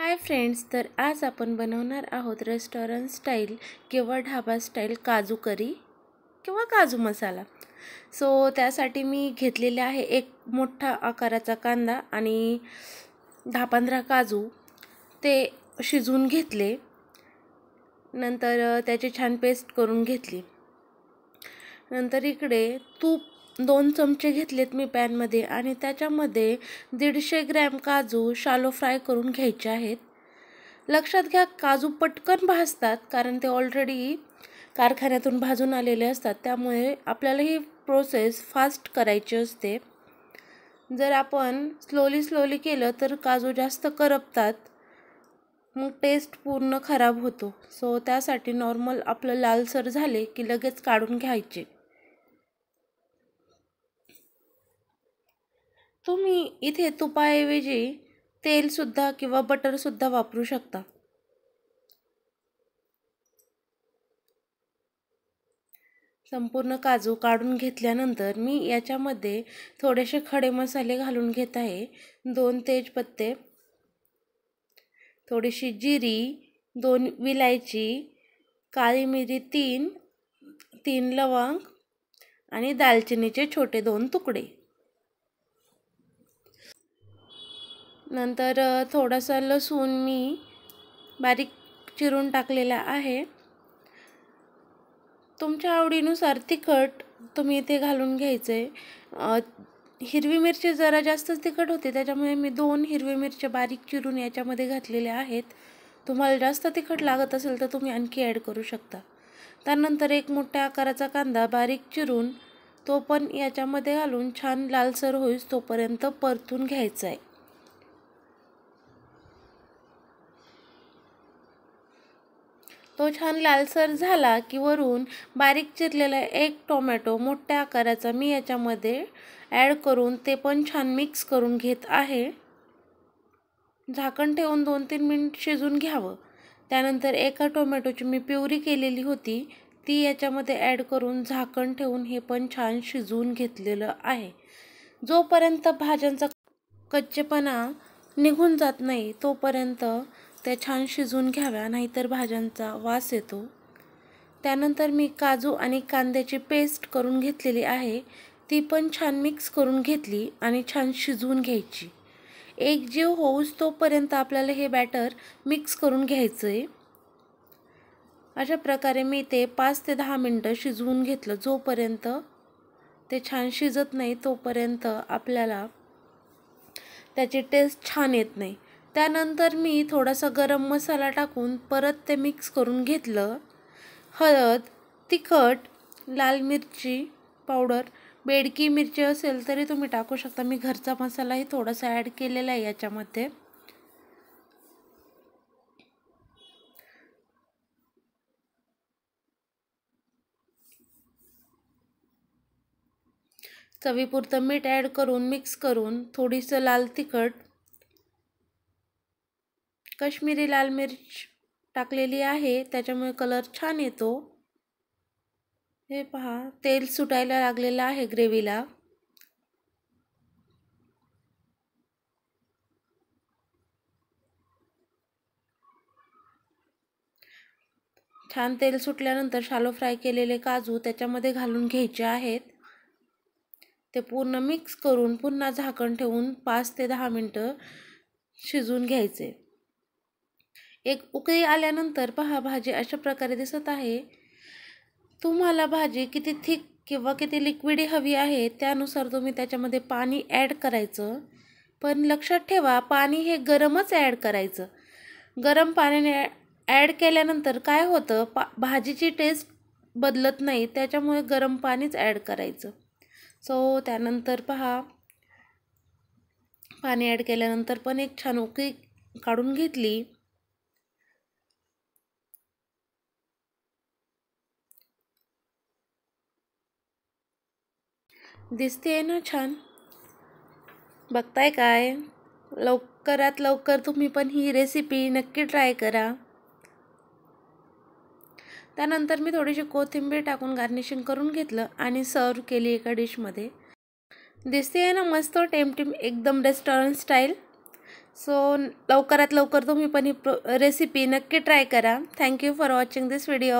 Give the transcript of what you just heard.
Hi friends, तर आज आपण बनवणार आहोत रेस्टॉरंट स्टाईल किंवा ढाबा स्टाईल काजू करी किंवा काजू मसाला। त्यासाठी मी घेतलेले आहे एक मोठा आकाराचा कांदा आणि 10-15 काजू। ते शिजवून घेतले, नंतर त्याची छान पेस्ट करून घेतली। नंतर इकडे तूप 2 चमचे घेतलेत मी पॅनमध्ये आणि त्याच्यामध्ये 150 ग्रॅम काजू शालो फ्राय करून घ्यायचे आहेत। लक्षात घ्या, काजू पटकन भाजतात कारण ते ऑलरेडी कारखान्यातून भाजून आलेले असतात, त्यामुळे आपल्याला ही प्रोसेस फास्ट करायची असते। जर आपण स्लोली केलं तर काजू जास्त करपतात, मग टेस्ट पूर्ण खराब होतो। त्यासाठी नॉर्मल आपलं लालसर झाले की लगेच काढून घ्यायचे। तुम्ही इथे तुपाऐवजी तेल सुद्धा किंवा बटर सुद्धा वापरू शकता। संपूर्ण काजू काढून घेतल्यानंतर मी याच्यामध्ये थोडेसे खडे मसाले घालून घेत आहे। 2 तेजपत्ते, थोडीशी जिरी, 2 विलायची, काळी मिरी 3 लवंग आणि दालचिनीचे छोटे 2 तुकडे। नंतर थोडासा लसूण मी बारीक चिरून टाकलेला आहे। तुमच्या आवडीनुसार तिखट तुम्ही इथे घालून घ्यायचे। हिरवी मिरची जरा जास्तच तिखट होते, त्याच्यामुळे मी 2 हिरवी मिरची बारीक चिरून याच्यामध्ये घातलेल्या आहेत। तुम्हाला जास्त तिखट लागत असेल तर तुम्ही आणखी ॲड करू शकता। त्यानंतर एक मोठ्या आकाराचा कांदा बारीक चिरून तो पण याच्यामध्ये घालून छान लालसर होईस तोपर्यंत परतून घ्यायचा आहे। तो छान लालसर झाला की वरून बारीक चिरलेला एक टोमॅटो मोठ्या आकाराचा मी याच्यामध्ये ॲड करून ते पण छान मिक्स करून घेत आहे। झाकण ठेवून 2-3 मिनिट शिजून घ्यावं। त्यानंतर एका टोमॅटोची मी प्युरी केलेली होती ती याच्यामध्ये ॲड करून झाकण ठेवून हे पण छान शिजवून घेतलेलं आहे। जोपर्यंत भाज्यांचा कच्चेपणा निघून जात नाही तोपर्यंत त्या छान शिजवून घ्याव्या, नाहीतर भाज्यांचा वास येतो। त्यानंतर मी काजू आणि कांद्याची पेस्ट करून घेतलेली आहे, ती पण छान मिक्स करून घेतली आणि छान शिजवून घ्यायची। एकजीव होऊस तोपर्यंत आपल्याला हे बॅटर मिक्स करून घ्यायचं आहे। अशा प्रकारे मी ते 5 ते 10 मिनिटं शिजवून घेतलं। जोपर्यंत ते छान शिजत नाही तोपर्यंत आपल्याला त्याची टेस्ट छान येत नाही। त्यानंतर मी थोडासा गरम मसाला टाकून परत ते मिक्स करून घेतलं। हळद, तिखट, लाल मिरची पावडर, बेडकी मिरची असेल तरी तुम्ही टाकू शकता। मी घरचा मसालाही थोडासा ॲड केलेला आहे याच्यामध्ये। चवीपुरतं मीठ ॲड करून मिक्स करून थोडीसं लाल तिखट, काश्मीरी लाल मिर्च टाकलेली आहे, त्याच्यामुळे कलर छान येतो। हे पहा, तेल सुटायला लागलेलं आहे ग्रेव्हीला। छान तेल सुटल्यानंतर शालो फ्राय केलेले काजू त्याच्यामध्ये घालून घ्यायचे आहेत। ते पूर्ण मिक्स करून पुन्हा झाकण ठेवून 5 ते 10 मिनिटं शिजवून घ्यायचे। एक उकळी आल्यानंतर पहा, भाजी अशा प्रकारे दिसत आहे। तुम्हाला भाजी किती थिक किंवा किती लिक्विडी हवी आहे त्यानुसार तुम्ही त्याच्यामध्ये पाणी ॲड करायचं। पण लक्षात ठेवा, पाणी हे गरमच ॲड करायचं। गरम पाण्याने ॲड केल्यानंतर काय होतं, भाजीची टेस्ट बदलत नाही, त्याच्यामुळे गरम पाणीच ॲड करायचं। त्यानंतर पहा, पाणी ॲड केल्यानंतर पण एक छान उकळी काढून घेतली। दिसते ना छान, बघताय काय? लवकरात लवकर तुम्ही पण ही रेसिपी नक्की ट्राय करा। त्यानंतर मी थोडीशी कोथिंबीर टाकून गार्निशिंग करून घेतलं आणि सर्व केली एका डिशमध्ये। दिसते ना मस्त टेमटेम एकदम रेस्टॉरंट स्टाईल। सो लवकरात लवकर तुम्ही पण ही रेसिपी नक्की ट्राय करा. Thank you for watching this video.